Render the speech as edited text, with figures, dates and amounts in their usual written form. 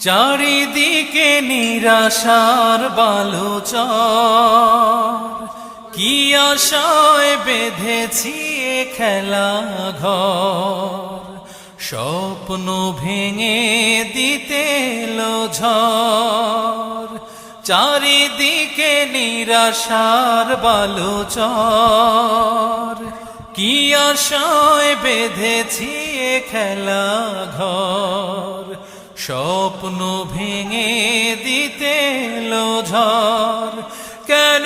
চারিদিকে নিরাশার বালুচর, কি আশায় বেঁধেছি এ খেলা ঘর। স্বপ্ন ভেঙে দিতে এলো ঝড়, চারিদিকে নিরাশার বালুচর, কি আশায় বেঁধেছি এ খেলা ঘর। স্বপ্ন ভেঙে দিতে এলো ঝড়, কেন